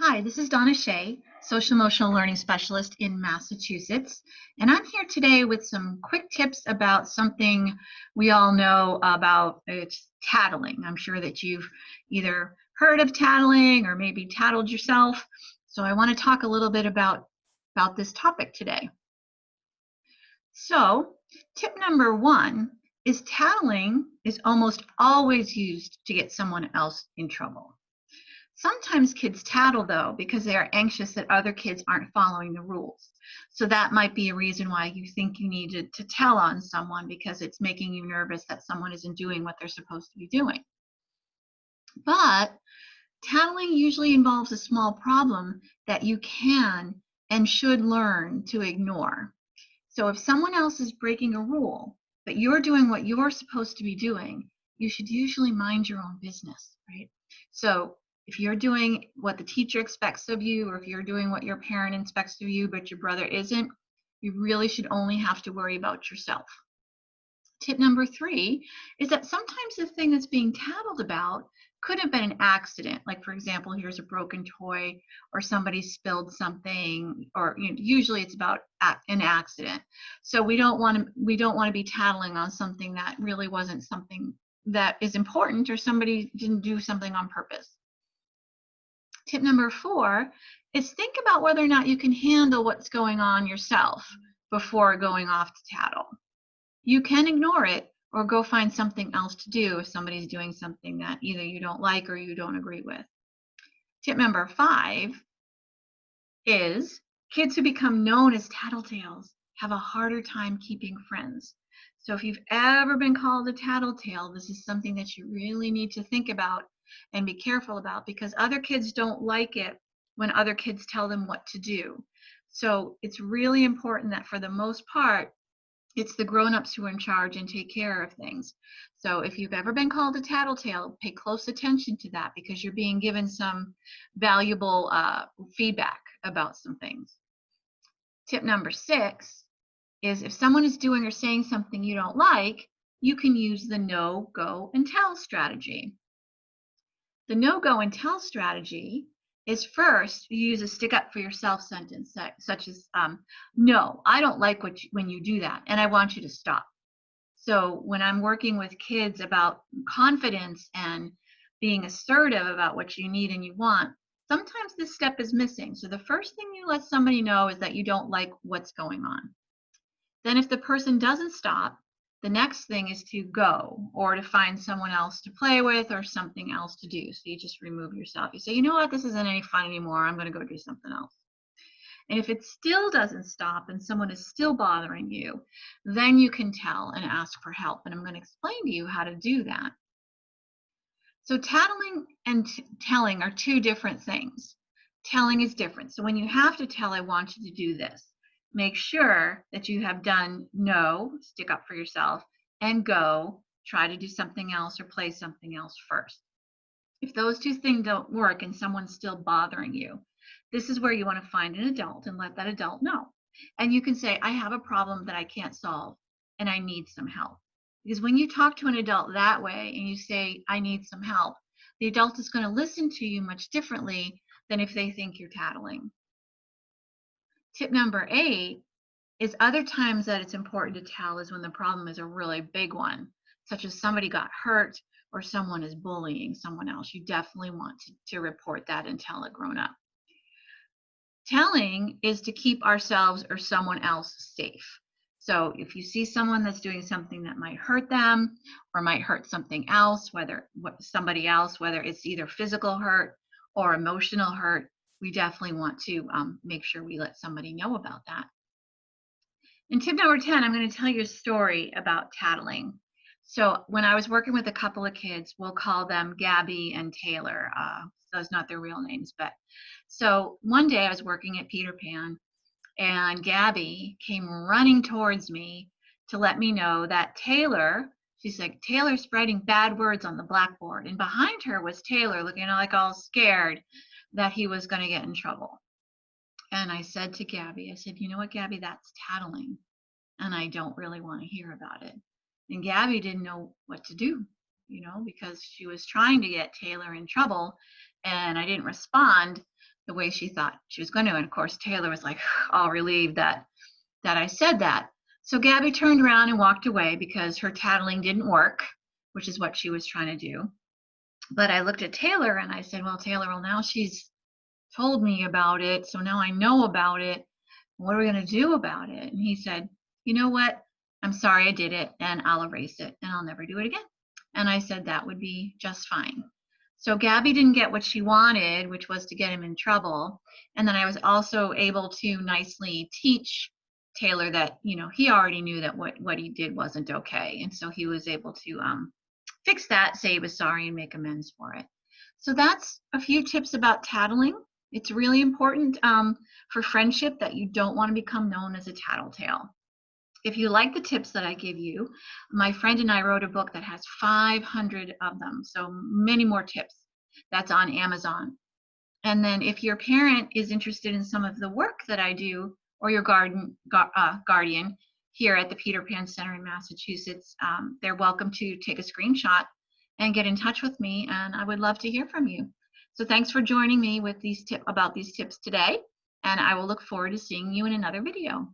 Hi, this is Donna Shea, Social Emotional Learning Specialist in Massachusetts, and I'm here today with some quick tips about something we all know about. It's tattling. I'm sure that you've either heard of tattling or maybe tattled yourself. So I want to talk a little bit about this topic today. So, tip number one is tattling is almost always used to get someone else in trouble. Sometimes kids tattle, though, because they are anxious that other kids aren't following the rules. So that might be a reason why you think you need to tell on someone, because it's making you nervous that someone isn't doing what they're supposed to be doing. But tattling usually involves a small problem that you can and should learn to ignore. So if someone else is breaking a rule, but you're doing what you're supposed to be doing, you should usually mind your own business, right? So if you're doing what the teacher expects of you, or if you're doing what your parent expects of you, but your brother isn't, you really should only have to worry about yourself. Tip number three is that sometimes the thing that's being tattled about could have been an accident. Like, for example, here's a broken toy, or somebody spilled something, or usually it's about an accident. So we don't want to be tattling on something that really wasn't something that is important, or somebody didn't do something on purpose. Tip number four is think about whether or not you can handle what's going on yourself before going off to tattle. You can ignore it or go find something else to do if somebody's doing something that either you don't like or you don't agree with. Tip number five is kids who become known as tattletales have a harder time keeping friends. So if you've ever been called a tattletale, this is something that you really need to think about and be careful about, because other kids don't like it when other kids tell them what to do. So it's really important that for the most part, it's the grown-ups who are in charge and take care of things. So if you've ever been called a tattletale, pay close attention to that, because you're being given some valuable feedback about some things. Tip number six is if someone is doing or saying something you don't like, you can use the no, go, and tell strategy. The no, go, and tell strategy is first you use a stick up for yourself sentence, such as, no, I don't like when you do that, and I want you to stop. So when I'm working with kids about confidence and being assertive about what you need and you want, sometimes this step is missing. So the first thing you let somebody know is that you don't like what's going on. Then if the person doesn't stop, the next thing is to go, or to find someone else to play with or something else to do. So you just remove yourself. You say, you know what, this isn't any fun anymore. I'm going to go do something else. And if it still doesn't stop and someone is still bothering you, then you can tell and ask for help. And I'm going to explain to you how to do that. So tattling and telling are two different things. Telling is different. So when you have to tell, I want you to do this, make sure that you have done no, stick up for yourself, and go, try to do something else or play something else first. If those two things don't work and someone's still bothering you, this is where you want to find an adult and let that adult know. And you can say, I have a problem that I can't solve and I need some help. Because when you talk to an adult that way and you say, I need some help, the adult is going to listen to you much differently than if they think you're tattling. Tip number 8 is other times that it's important to tell is when the problem is a really big one, such as somebody got hurt or someone is bullying someone else. You definitely want to report that and tell a grown-up. Telling is to keep ourselves or someone else safe. So if you see someone that's doing something that might hurt them or might hurt something else, whether it's either physical hurt or emotional hurt, we definitely want to make sure we let somebody know about that. And tip number 10, I'm going to tell you a story about tattling. So when I was working with a couple of kids, we'll call them Gabby and Taylor. Those not their real names, but so one day I was working at Peter Pan, and Gabby came running towards me to let me know that she's like, Taylor's writing bad words on the blackboard. And behind her was Taylor looking like all scared that he was going to get in trouble. And I said to Gabby, I said, you know what, Gabby, that's tattling. And I don't really want to hear about it. And Gabby didn't know what to do, because she was trying to get Taylor in trouble. And I didn't respond the way she thought she was going to. And of course, Taylor was like all relieved that I said that. So Gabby turned around and walked away because her tattling didn't work, which is what she was trying to do. But I looked at Taylor and I said, well, Taylor, well, now she's told me about it, so now I know about it. What are we going to do about it? And he said, you know what? I'm sorry I did it, and I'll erase it, and I'll never do it again. And I said that would be just fine. So Gabby didn't get what she wanted, which was to get him in trouble. And then I was also able to nicely teach Taylor that, you know, he already knew that what he did wasn't okay. And so he was able to fix that, say he was sorry, and make amends for it. So that's a few tips about tattling. It's really important for friendship that you don't want to become known as a tattletale. If you like the tips that I give you, my friend and I wrote a book that has 500 of them, so many more tips. That's on Amazon. And then if your parent is interested in some of the work that I do, or your guardian here at the Peter Pan Center in Massachusetts, they're welcome to take a screenshot and get in touch with me, and I would love to hear from you. So thanks for joining me with these tips today, and I will look forward to seeing you in another video.